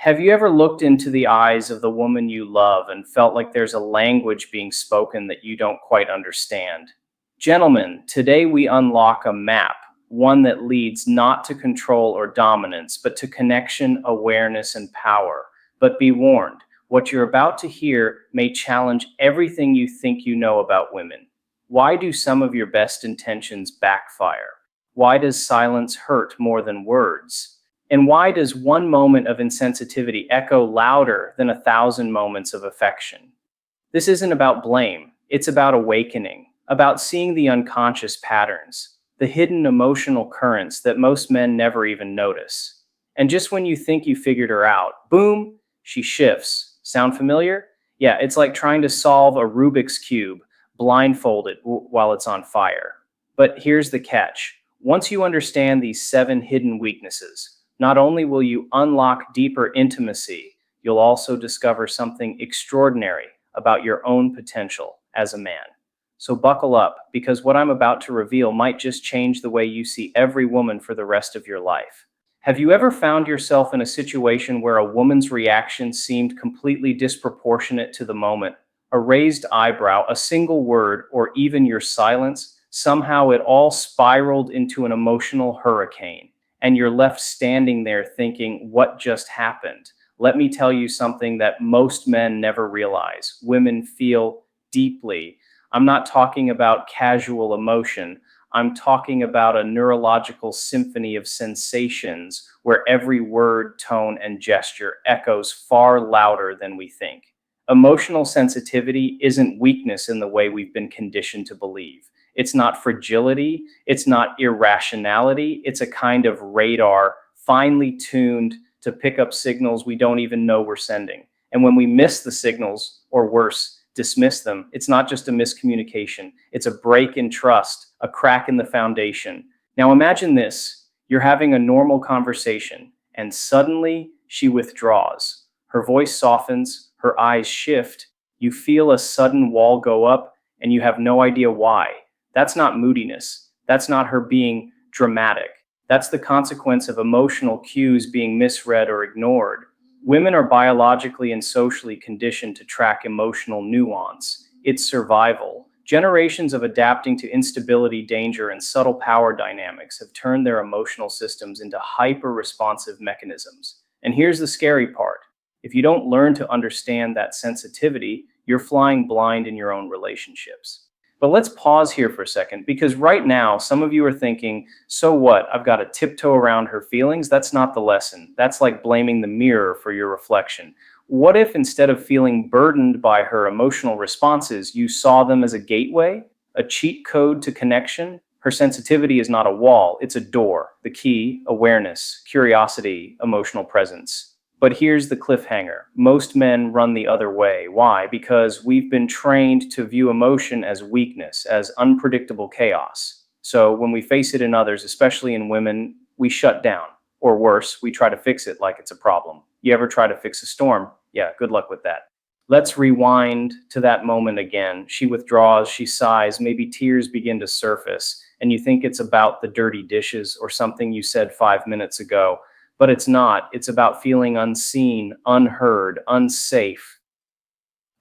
Have you ever looked into the eyes of the woman you love and felt like there's a language being spoken that you don't quite understand? Gentlemen, today we unlock a map, one that leads not to control or dominance, but to connection, awareness, and power. But be warned, what you're about to hear may challenge everything you think you know about women. Why do some of your best intentions backfire? Why does silence hurt more than words? And why does one moment of insensitivity echo louder than 1,000 moments of affection? This isn't about blame, it's about awakening, about seeing the unconscious patterns, the hidden emotional currents that most men never even notice. And just when you think you figured her out, boom, she shifts. Sound familiar? Yeah, it's like trying to solve a Rubik's Cube blindfolded while it's on fire. But here's the catch. Once you understand these 7 hidden weaknesses, not only will you unlock deeper intimacy, you'll also discover something extraordinary about your own potential as a man. So buckle up, because what I'm about to reveal might just change the way you see every woman for the rest of your life. Have you ever found yourself in a situation where a woman's reaction seemed completely disproportionate to the moment? A raised eyebrow, a single word, or even your silence? Somehow it all spiraled into an emotional hurricane, and you're left standing there thinking, what just happened? Let me tell you something that most men never realize. Women feel deeply. I'm not talking about casual emotion. I'm talking about a neurological symphony of sensations where every word, tone, and gesture echoes far louder than we think. Emotional sensitivity isn't weakness in the way we've been conditioned to believe. It's not fragility, it's not irrationality, it's a kind of radar finely tuned to pick up signals we don't even know we're sending. And when we miss the signals, or worse, dismiss them, it's not just a miscommunication, it's a break in trust, a crack in the foundation. Now imagine this, you're having a normal conversation, and suddenly she withdraws. Her voice softens, her eyes shift, you feel a sudden wall go up, and you have no idea why. That's not moodiness. That's not her being dramatic. That's the consequence of emotional cues being misread or ignored. Women are biologically and socially conditioned to track emotional nuance. It's survival. Generations of adapting to instability, danger, and subtle power dynamics have turned their emotional systems into hyper-responsive mechanisms. And here's the scary part. If you don't learn to understand that sensitivity, you're flying blind in your own relationships. But let's pause here for a second, because right now, some of you are thinking, so what? I've got to tiptoe around her feelings? That's not the lesson. That's like blaming the mirror for your reflection. What if instead of feeling burdened by her emotional responses, you saw them as a gateway, a cheat code to connection? Her sensitivity is not a wall, it's a door. The key, awareness, curiosity, emotional presence. But here's the cliffhanger. Most men run the other way. Why? Because we've been trained to view emotion as weakness, as unpredictable chaos. So when we face it in others, especially in women, we shut down. Or worse, we try to fix it like it's a problem. You ever try to fix a storm? Yeah, good luck with that. Let's rewind to that moment again. She withdraws, she sighs, maybe tears begin to surface, and you think it's about the dirty dishes or something you said 5 minutes ago. But it's not. It's about feeling unseen, unheard, unsafe.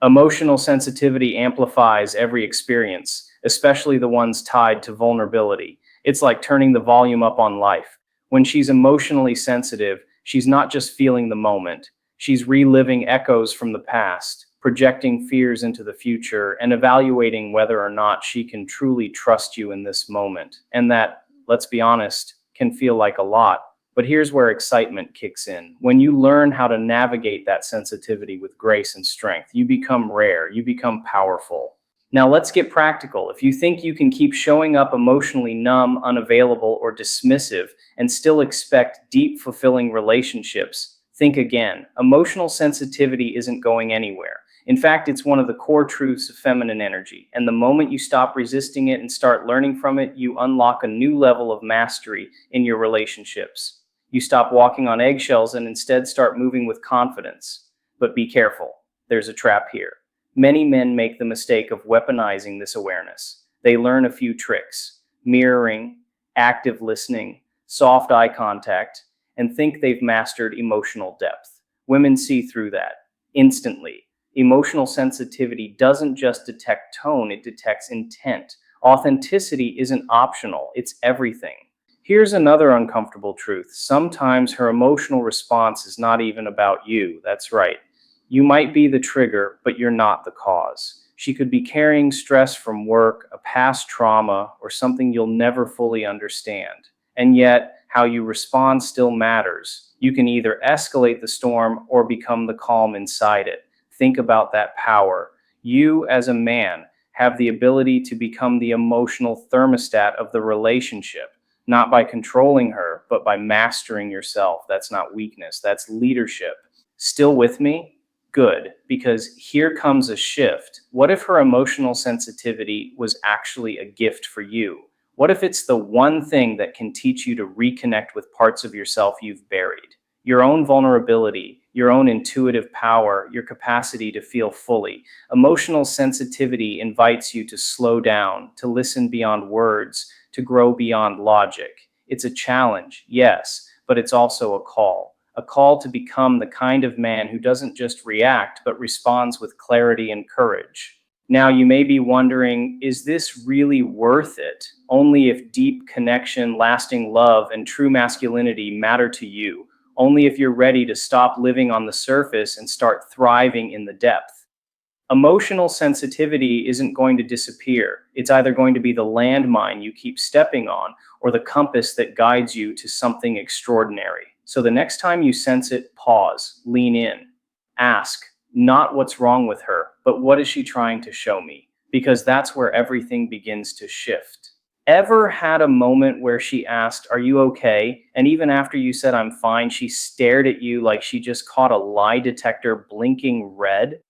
Emotional sensitivity amplifies every experience, especially the ones tied to vulnerability. It's like turning the volume up on life. When she's emotionally sensitive, she's not just feeling the moment. She's reliving echoes from the past, projecting fears into the future, and evaluating whether or not she can truly trust you in this moment. And that, let's be honest, can feel like a lot. But here's where excitement kicks in. When you learn how to navigate that sensitivity with grace and strength, you become rare, you become powerful. Now let's get practical. If you think you can keep showing up emotionally numb, unavailable, or dismissive and still expect deep, fulfilling relationships, think again. Emotional sensitivity isn't going anywhere. In fact, it's one of the core truths of feminine energy. And the moment you stop resisting it and start learning from it, you unlock a new level of mastery in your relationships. You stop walking on eggshells and instead start moving with confidence. But be careful. There's a trap here. Many men make the mistake of weaponizing this awareness. They learn a few tricks: mirroring, active listening, soft eye contact, and think they've mastered emotional depth. Women see through that instantly. Emotional sensitivity doesn't just detect tone, it detects intent. Authenticity isn't optional, it's everything. Here's another uncomfortable truth. Sometimes her emotional response is not even about you. That's right. You might be the trigger, but you're not the cause. She could be carrying stress from work, a past trauma, or something you'll never fully understand. And yet, how you respond still matters. You can either escalate the storm or become the calm inside it. Think about that power. You, as a man, have the ability to become the emotional thermostat of the relationship, not by controlling her, but by mastering yourself. That's not weakness, that's leadership. Still with me? Good, because here comes a shift. What if her emotional sensitivity was actually a gift for you? What if it's the one thing that can teach you to reconnect with parts of yourself you've buried? Your own vulnerability, your own intuitive power, your capacity to feel fully. Emotional sensitivity invites you to slow down, to listen beyond words, to grow beyond logic. It's a challenge, yes, but it's also a call to become the kind of man who doesn't just react, but responds with clarity and courage. Now, you may be wondering, is this really worth it? Only if deep connection, lasting love, and true masculinity matter to you. Only if you're ready to stop living on the surface and start thriving in the depth. Emotional sensitivity isn't going to disappear. It's either going to be the landmine you keep stepping on or the compass that guides you to something extraordinary. So the next time you sense it, pause, lean in, ask, not what's wrong with her, but what is she trying to show me? Because that's where everything begins to shift. Ever had a moment where she asked, "Are you okay?" And even after you said, "I'm fine," she stared at you like she just caught a lie detector blinking red?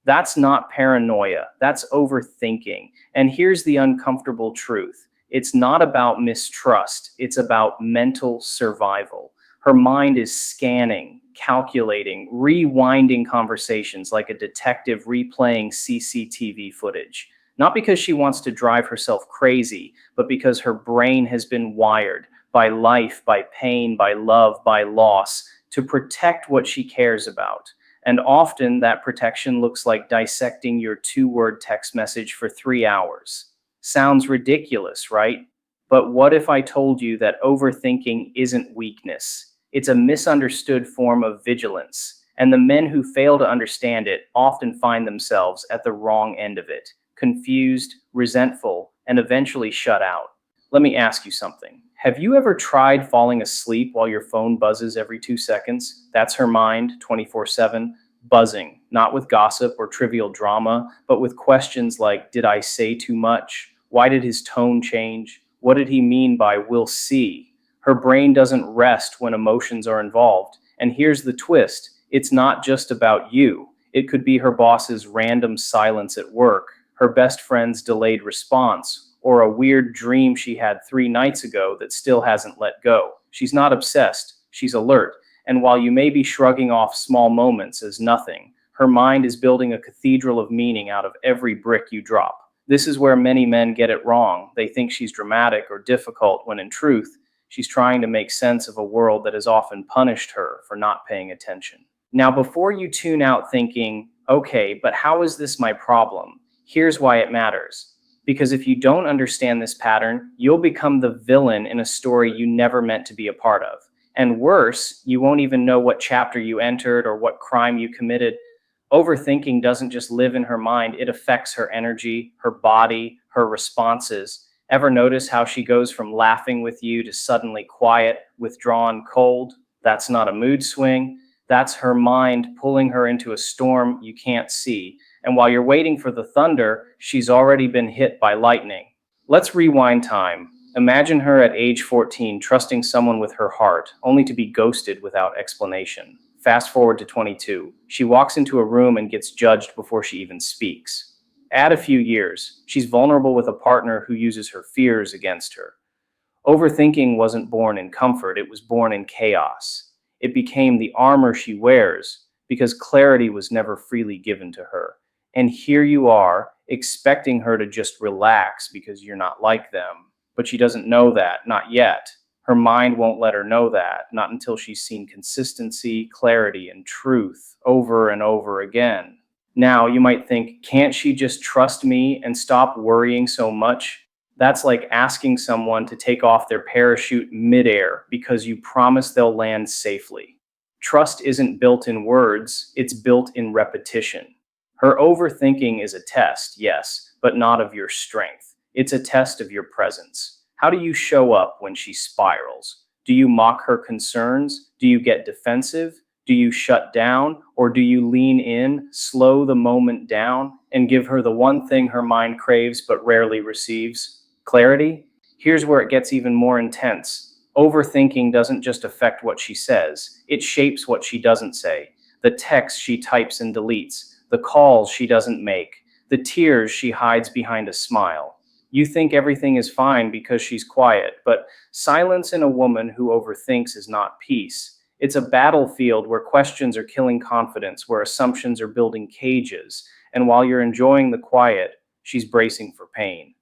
That's not paranoia, that's overthinking. And here's the uncomfortable truth: it's not about mistrust, it's about mental survival. Her mind is scanning, calculating, rewinding conversations like a detective replaying CCTV footage. Not because she wants to drive herself crazy, but because her brain has been wired by life, by pain, by love, by loss to protect what she cares about. And often that protection looks like dissecting your two-word text message for 3 hours. Sounds ridiculous, right? But what if I told you that overthinking isn't weakness? It's a misunderstood form of vigilance. And the men who fail to understand it often find themselves at the wrong end of it, confused, resentful, and eventually shut out. Let me ask you something. Have you ever tried falling asleep while your phone buzzes every 2 seconds? That's her mind, 24/7, buzzing, not with gossip or trivial drama, but with questions like, did I say too much? Why did his tone change? What did he mean by "we'll see"? Her brain doesn't rest when emotions are involved. And here's the twist: it's not just about you. It could be her boss's random silence at work, her best friend's delayed response, or a weird dream she had 3 nights ago that still hasn't let go. She's not obsessed, she's alert. And while you may be shrugging off small moments as nothing, her mind is building a cathedral of meaning out of every brick you drop. This is where many men get it wrong. They think she's dramatic or difficult when in truth, she's trying to make sense of a world that has often punished her for not paying attention. Now, before you tune out thinking, okay, but how is this my problem? Here's why it matters. Because if you don't understand this pattern, you'll become the villain in a story you never meant to be a part of. And worse, you won't even know what chapter you entered or what crime you committed. Overthinking doesn't just live in her mind, it affects her energy, her body, her responses. Ever notice how she goes from laughing with you to suddenly quiet, withdrawn, cold? That's not a mood swing. That's her mind pulling her into a storm you can't see. And while you're waiting for the thunder, she's already been hit by lightning. Let's rewind time. Imagine her at age 14, trusting someone with her heart, only to be ghosted without explanation. Fast forward to 22. She walks into a room and gets judged before she even speaks. Add a few years. She's vulnerable with a partner who uses her fears against her. Overthinking wasn't born in comfort, it was born in chaos. It became the armor she wears because clarity was never freely given to her. And here you are, expecting her to just relax because you're not like them. But she doesn't know that, not yet. Her mind won't let her know that, not until she's seen consistency, clarity, and truth over and over again. Now, you might think, can't she just trust me and stop worrying so much? That's like asking someone to take off their parachute midair because you promise they'll land safely. Trust isn't built in words, it's built in repetition. Her overthinking is a test, yes, but not of your strength. It's a test of your presence. How do you show up when she spirals? Do you mock her concerns? Do you get defensive? Do you shut down? Or do you lean in, slow the moment down, and give her the one thing her mind craves but rarely receives? Clarity? Here's where it gets even more intense. Overthinking doesn't just affect what she says, it shapes what she doesn't say. The text she types and deletes, the calls she doesn't make, the tears she hides behind a smile. You think everything is fine because she's quiet, but silence in a woman who overthinks is not peace. It's a battlefield where questions are killing confidence, where assumptions are building cages, and while you're enjoying the quiet, she's bracing for pain.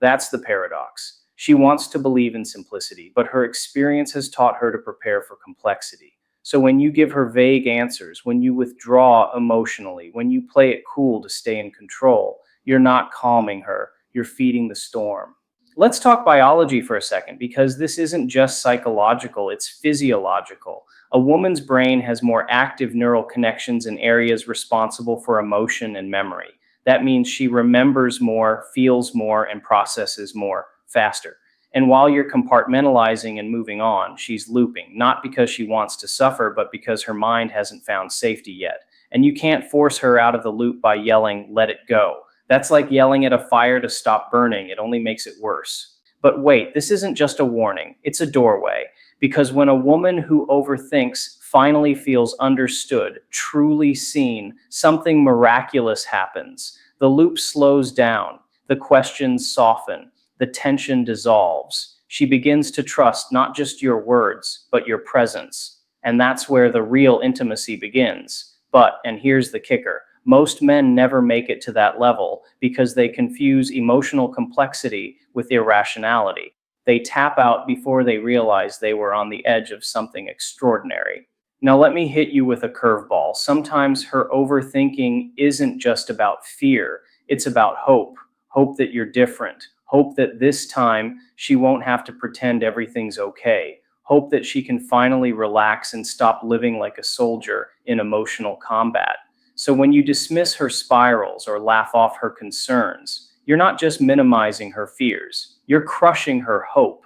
That's the paradox. She wants to believe in simplicity, but her experience has taught her to prepare for complexity. So when you give her vague answers, when you withdraw emotionally, when you play it cool to stay in control, you're not calming her, you're feeding the storm. Let's talk biology for a second, because this isn't just psychological, it's physiological. A woman's brain has more active neural connections in areas responsible for emotion and memory. That means she remembers more, feels more, and processes more faster. And while you're compartmentalizing and moving on, she's looping, not because she wants to suffer, but because her mind hasn't found safety yet. And you can't force her out of the loop by yelling, let it go. That's like yelling at a fire to stop burning. It only makes it worse. But wait, this isn't just a warning, it's a doorway. Because when a woman who overthinks finally feels understood, truly seen, something miraculous happens. The loop slows down, the questions soften, the tension dissolves. She begins to trust not just your words, but your presence. And that's where the real intimacy begins. But, and here's the kicker, most men never make it to that level because they confuse emotional complexity with irrationality. They tap out before they realize they were on the edge of something extraordinary. Now, let me hit you with a curveball. Sometimes her overthinking isn't just about fear, it's about hope. Hope that you're different. Hope that this time she won't have to pretend everything's okay. Hope that she can finally relax and stop living like a soldier in emotional combat. So when you dismiss her spirals or laugh off her concerns, you're not just minimizing her fears, you're crushing her hope.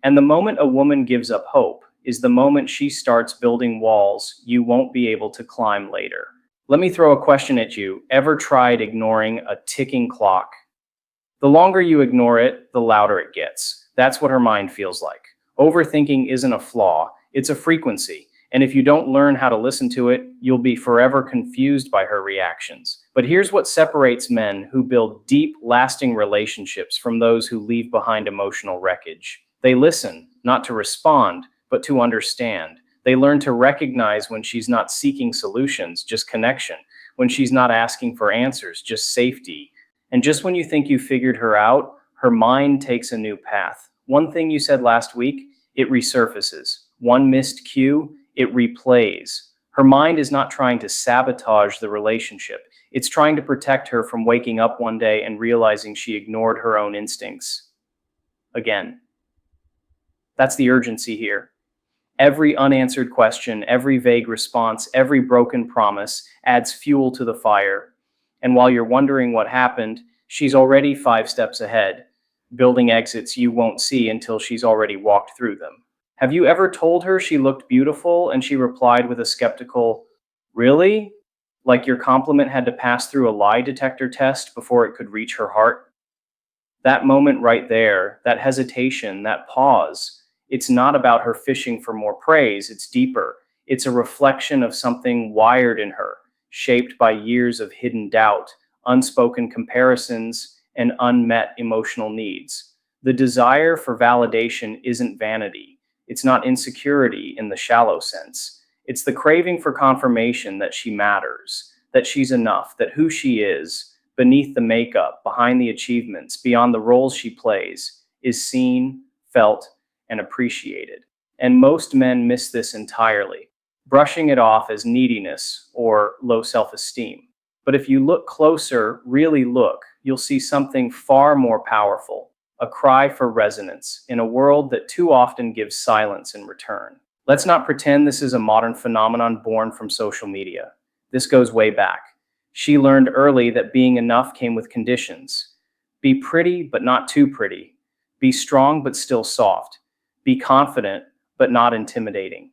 And the moment a woman gives up hope is the moment she starts building walls you won't be able to climb later. Let me throw a question at you. Ever tried ignoring a ticking clock? The longer you ignore it, the louder it gets. That's what her mind feels like. Overthinking isn't a flaw, it's a frequency. And if you don't learn how to listen to it, you'll be forever confused by her reactions. But here's what separates men who build deep, lasting relationships from those who leave behind emotional wreckage. They listen, not to respond, but to understand. They learn to recognize when she's not seeking solutions, just connection. When she's not asking for answers, just safety. And just when you think you figured her out, her mind takes a new path. One thing you said last week, it resurfaces. One missed cue, it replays. Her mind is not trying to sabotage the relationship. It's trying to protect her from waking up one day and realizing she ignored her own instincts. Again, that's the urgency here. Every unanswered question, every vague response, every broken promise adds fuel to the fire. And while you're wondering what happened, she's already 5 steps ahead, building exits you won't see until she's already walked through them. Have you ever told her she looked beautiful and she replied with a skeptical, "Really?" Like your compliment had to pass through a lie detector test before it could reach her heart? That moment right there, that hesitation, that pause, it's not about her fishing for more praise, it's deeper. It's a reflection of something wired in her, shaped by years of hidden doubt, unspoken comparisons, and unmet emotional needs. The desire for validation isn't vanity. It's not insecurity in the shallow sense. It's the craving for confirmation that she matters, that she's enough, that who she is, beneath the makeup, behind the achievements, beyond the roles she plays, is seen, felt, and appreciated. And most men miss this entirely, brushing it off as neediness or low self esteem. But if you look closer, really look, you'll see something far more powerful, a cry for resonance in a world that too often gives silence in return. Let's not pretend this is a modern phenomenon born from social media. This goes way back. She learned early that being enough came with conditions. Be pretty, but not too pretty. Be strong, but still soft. Be confident, but not intimidating.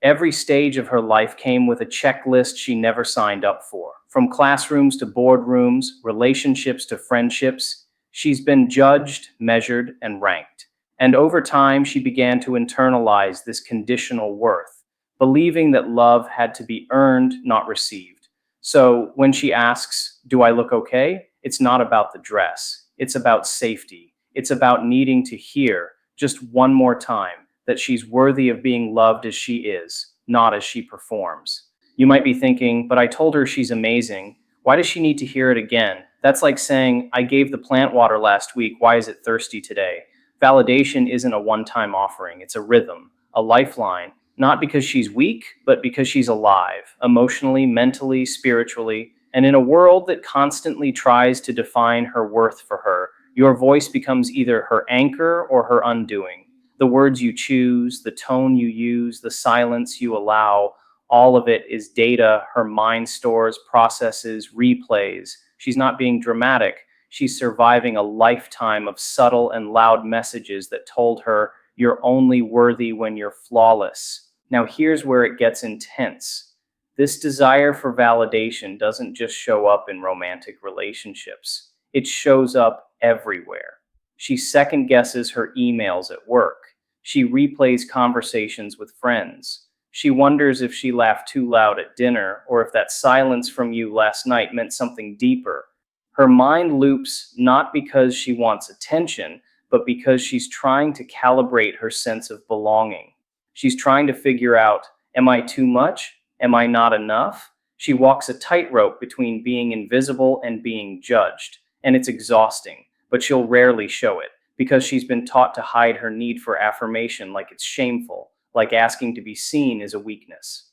Every stage of her life came with a checklist she never signed up for. From classrooms to boardrooms, relationships to friendships, she's been judged, measured, and ranked. And over time, she began to internalize this conditional worth, believing that love had to be earned, not received. So when she asks, "Do I look okay?" it's not about the dress. It's about safety. It's about needing to hear, just one more time, that she's worthy of being loved as she is, not as she performs. You might be thinking, but I told her she's amazing. Why does she need to hear it again? That's like saying, I gave the plant water last week. Why is it thirsty today? Validation isn't a one-time offering. It's a rhythm, a lifeline, not because she's weak, but because she's alive, emotionally, mentally, spiritually. And in a world that constantly tries to define her worth for her, your voice becomes either her anchor or her undoing. The words you choose, the tone you use, the silence you allow, all of it is data her mind stores, processes, replays. She's not being dramatic. She's surviving a lifetime of subtle and loud messages that told her you're only worthy when you're flawless. Now here's where it gets intense. This desire for validation doesn't just show up in romantic relationships. It shows up everywhere. She second guesses her emails at work. She replays conversations with friends. She wonders if she laughed too loud at dinner or if that silence from you last night meant something deeper. Her mind loops not because she wants attention, but because she's trying to calibrate her sense of belonging. She's trying to figure out, am I too much? Am I not enough? She walks a tightrope between being invisible and being judged, and it's exhausting, but she'll rarely show it because she's been taught to hide her need for affirmation like it's shameful, like asking to be seen is a weakness.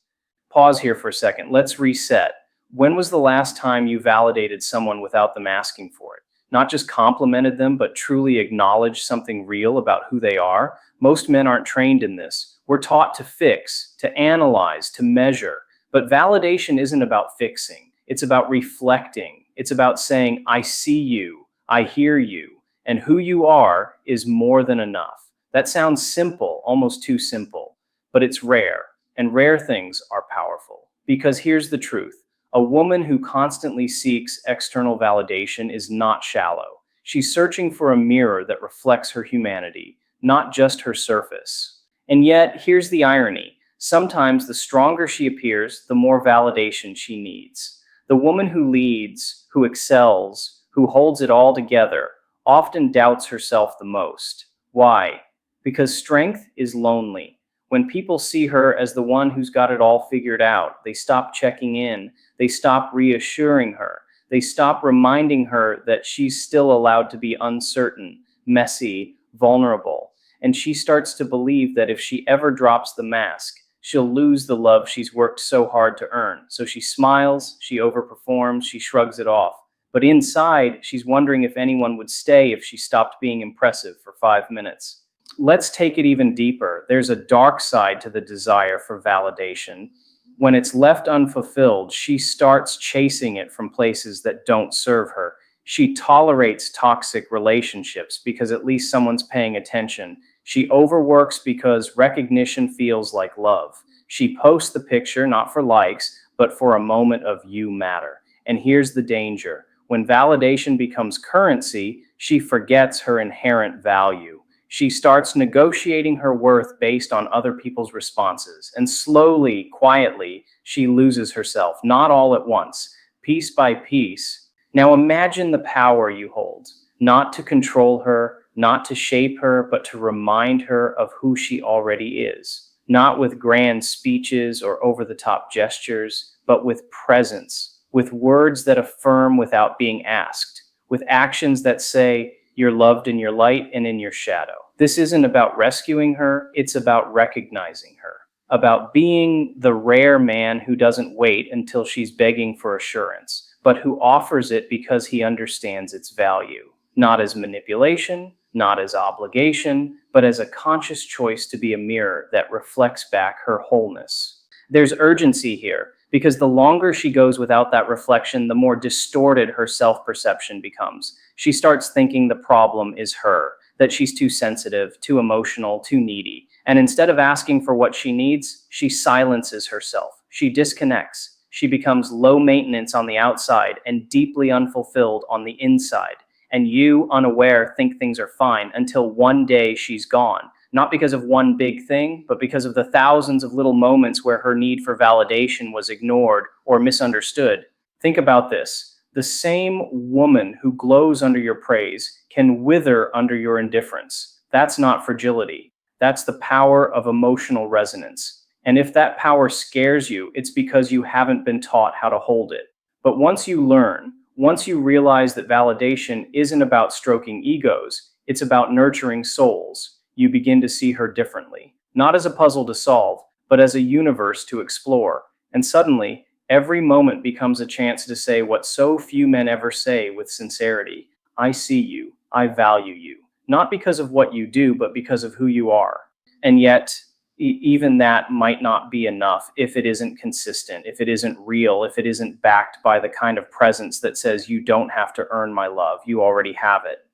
Pause here for a second. Let's reset. When was the last time you validated someone without them asking for it? Not just complimented them, but truly acknowledged something real about who they are? Most men aren't trained in this. We're taught to fix, to analyze, to measure. But validation isn't about fixing. It's about reflecting. It's about saying, I see you, I hear you, and who you are is more than enough. That sounds simple, almost too simple, but it's rare, and rare things are powerful. Because here's the truth. A woman who constantly seeks external validation is not shallow. She's searching for a mirror that reflects her humanity, not just her surface. And yet, here's the irony. Sometimes the stronger she appears, the more validation she needs. The woman who leads, who excels, who holds it all together, often doubts herself the most. Why? Because strength is lonely. When people see her as the one who's got it all figured out, they stop checking in, they stop reassuring her, they stop reminding her that she's still allowed to be uncertain, messy, vulnerable. And she starts to believe that if she ever drops the mask, she'll lose the love she's worked so hard to earn. So she smiles, she overperforms, she shrugs it off. But inside, she's wondering if anyone would stay if she stopped being impressive for 5 minutes. Let's take it even deeper. There's a dark side to the desire for validation. When it's left unfulfilled, she starts chasing it from places that don't serve her. She tolerates toxic relationships because at least someone's paying attention. She overworks because recognition feels like love. She posts the picture not for likes, but for a moment of you matter. And here's the danger. When validation becomes currency, she forgets her inherent value. She starts negotiating her worth based on other people's responses. And slowly, quietly, she loses herself, not all at once, piece by piece. Now imagine the power you hold, not to control her, not to shape her, but to remind her of who she already is. Not with grand speeches or over-the-top gestures, but with presence, with words that affirm without being asked, with actions that say, you're loved in your light and in your shadow. This isn't about rescuing her, it's about recognizing her, about being the rare man who doesn't wait until she's begging for assurance, but who offers it because he understands its value, not as manipulation, not as obligation, but as a conscious choice to be a mirror that reflects back her wholeness. There's urgency here, because the longer she goes without that reflection, the more distorted her self perception becomes. She starts thinking the problem is her, that she's too sensitive, too emotional, too needy. And instead of asking for what she needs, she silences herself. She disconnects. She becomes low maintenance on the outside and deeply unfulfilled on the inside. And you, unaware, think things are fine until one day she's gone. Not because of one big thing, but because of the thousands of little moments where her need for validation was ignored or misunderstood. Think about this. The same woman who glows under your praise can wither under your indifference. That's not fragility. That's the power of emotional resonance. And if that power scares you, it's because you haven't been taught how to hold it. But once you learn, once you realize that validation isn't about stroking egos, it's about nurturing souls, you begin to see her differently. Not as a puzzle to solve, but as a universe to explore. And suddenly, every moment becomes a chance to say what so few men ever say with sincerity: I see you, I value you. Not because of what you do, but because of who you are. And yet, even that might not be enough if it isn't consistent, if it isn't real, if it isn't backed by the kind of presence that says you don't have to earn my love, you already have it.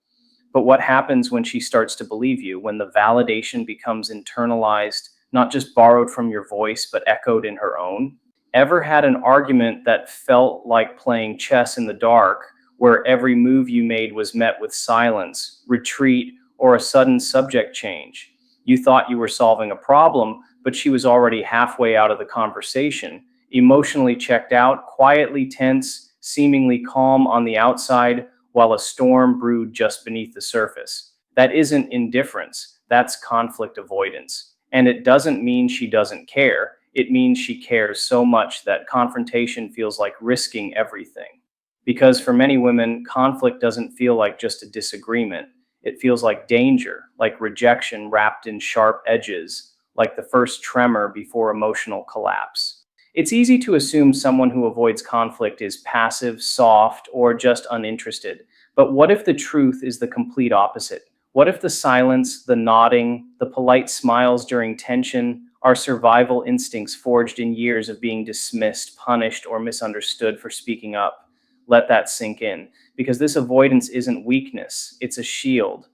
But what happens when she starts to believe you, when the validation becomes internalized, not just borrowed from your voice, but echoed in her own? Ever had an argument that felt like playing chess in the dark, where every move you made was met with silence, retreat, or a sudden subject change? You thought you were solving a problem, but she was already halfway out of the conversation, emotionally checked out, quietly tense, seemingly calm on the outside, while a storm brewed just beneath the surface. That isn't indifference, that's conflict avoidance. And it doesn't mean she doesn't care, it means she cares so much that confrontation feels like risking everything. Because for many women, conflict doesn't feel like just a disagreement. It feels like danger, like rejection wrapped in sharp edges, like the first tremor before emotional collapse. It's easy to assume someone who avoids conflict is passive, soft, or just uninterested. But what if the truth is the complete opposite? What if the silence, the nodding, the polite smiles during tension are survival instincts forged in years of being dismissed, punished, or misunderstood for speaking up? Let that sink in, because this avoidance isn't weakness, it's a shield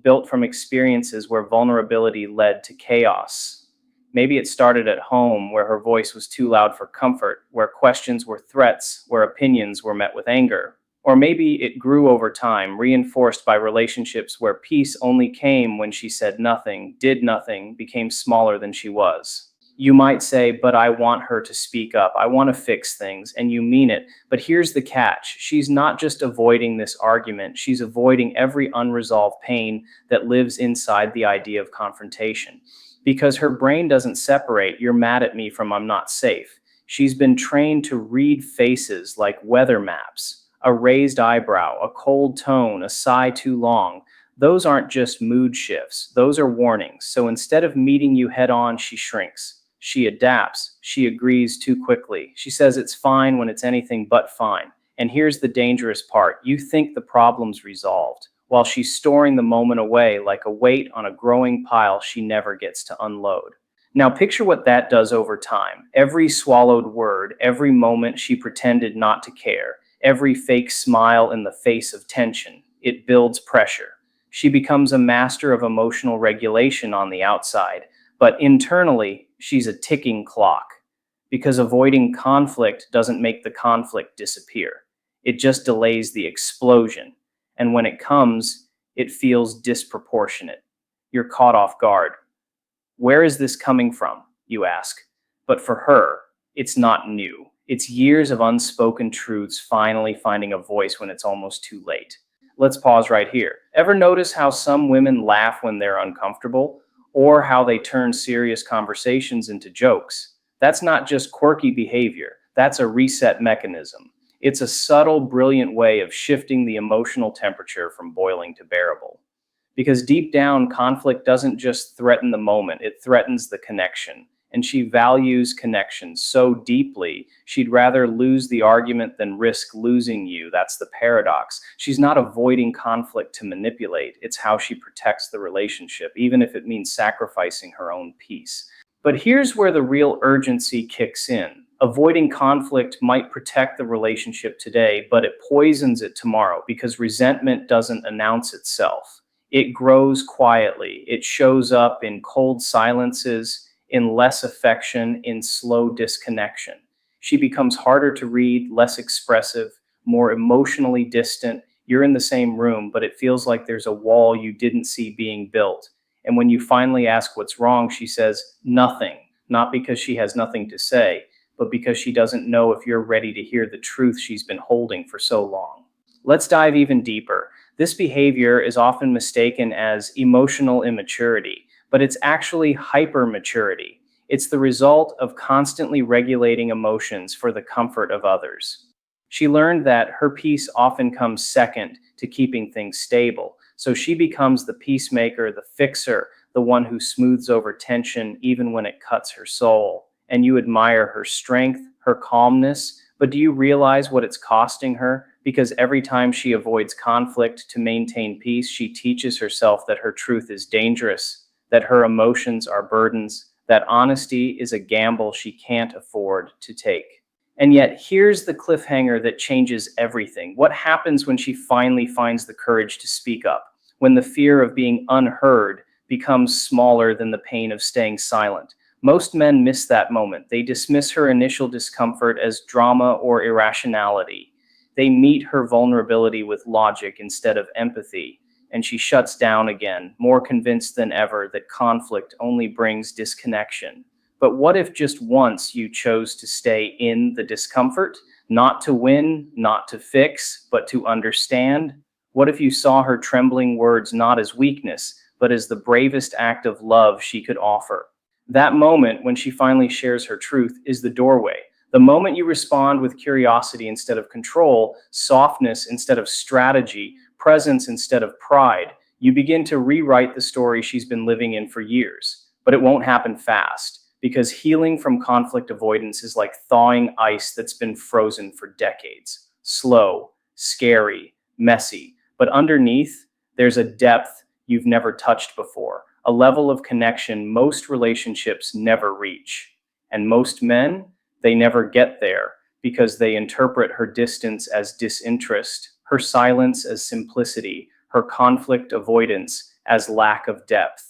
built from experiences where vulnerability led to chaos. Maybe it started at home, where her voice was too loud for comfort, where questions were threats, where opinions were met with anger. Or maybe it grew over time, reinforced by relationships where peace only came when she said nothing, did nothing, became smaller than she was. You might say, but I want her to speak up. I want to fix things, and you mean it. But here's the catch. She's not just avoiding this argument. She's avoiding every unresolved pain that lives inside the idea of confrontation. Because her brain doesn't separate, you're mad at me from I'm not safe. She's been trained to read faces like weather maps. A raised eyebrow, a cold tone, a sigh too long. Those aren't just mood shifts. Those are warnings. So instead of meeting you head on, she shrinks. She adapts. She agrees too quickly. She says it's fine when it's anything but fine. And here's the dangerous part. You think the problem's resolved, while she's storing the moment away like a weight on a growing pile she never gets to unload. Now picture what that does over time. Every swallowed word, every moment she pretended not to care, every fake smile in the face of tension, it builds pressure. She becomes a master of emotional regulation on the outside, but internally, she's a ticking clock. Because avoiding conflict doesn't make the conflict disappear. It just delays the explosion. And when it comes, it feels disproportionate. You're caught off guard. Where is this coming from, you ask? But for her, it's not new. It's years of unspoken truths finally finding a voice when it's almost too late. Let's pause right here. Ever notice how some women laugh when they're uncomfortable, or how they turn serious conversations into jokes? That's not just quirky behavior, that's a reset mechanism. It's a subtle, brilliant way of shifting the emotional temperature from boiling to bearable. Because deep down, conflict doesn't just threaten the moment, it threatens the connection. And she values connection so deeply, she'd rather lose the argument than risk losing you. That's the paradox. She's not avoiding conflict to manipulate, it's how she protects the relationship, even if it means sacrificing her own peace. But here's where the real urgency kicks in. Avoiding conflict might protect the relationship today, but it poisons it tomorrow because resentment doesn't announce itself. It grows quietly. It shows up in cold silences, in less affection, in slow disconnection. She becomes harder to read, less expressive, more emotionally distant. You're in the same room, but it feels like there's a wall you didn't see being built. And when you finally ask what's wrong, she says nothing, not because she has nothing to say, but because she doesn't know if you're ready to hear the truth she's been holding for so long. Let's dive even deeper. This behavior is often mistaken as emotional immaturity, but it's actually hypermaturity. It's the result of constantly regulating emotions for the comfort of others. She learned that her peace often comes second to keeping things stable, so she becomes the peacemaker, the fixer, the one who smooths over tension even when it cuts her soul. And you admire her strength, her calmness, but do you realize what it's costing her? Because every time she avoids conflict to maintain peace, she teaches herself that her truth is dangerous, that her emotions are burdens, that honesty is a gamble she can't afford to take. And yet, here's the cliffhanger that changes everything. What happens when she finally finds the courage to speak up? When the fear of being unheard becomes smaller than the pain of staying silent? Most men miss that moment. They dismiss her initial discomfort as drama or irrationality. They meet her vulnerability with logic instead of empathy, and she shuts down again, more convinced than ever that conflict only brings disconnection. But what if just once you chose to stay in the discomfort, not to win, not to fix, but to understand? What if you saw her trembling words not as weakness, but as the bravest act of love she could offer? That moment, when she finally shares her truth, is the doorway. The moment you respond with curiosity instead of control, softness instead of strategy, presence instead of pride, you begin to rewrite the story she's been living in for years. But it won't happen fast, because healing from conflict avoidance is like thawing ice that's been frozen for decades. Slow, scary, messy. But underneath, there's a depth you've never touched before, a level of connection most relationships never reach. And most men, they never get there because they interpret her distance as disinterest, her silence as simplicity, her conflict avoidance as lack of depth.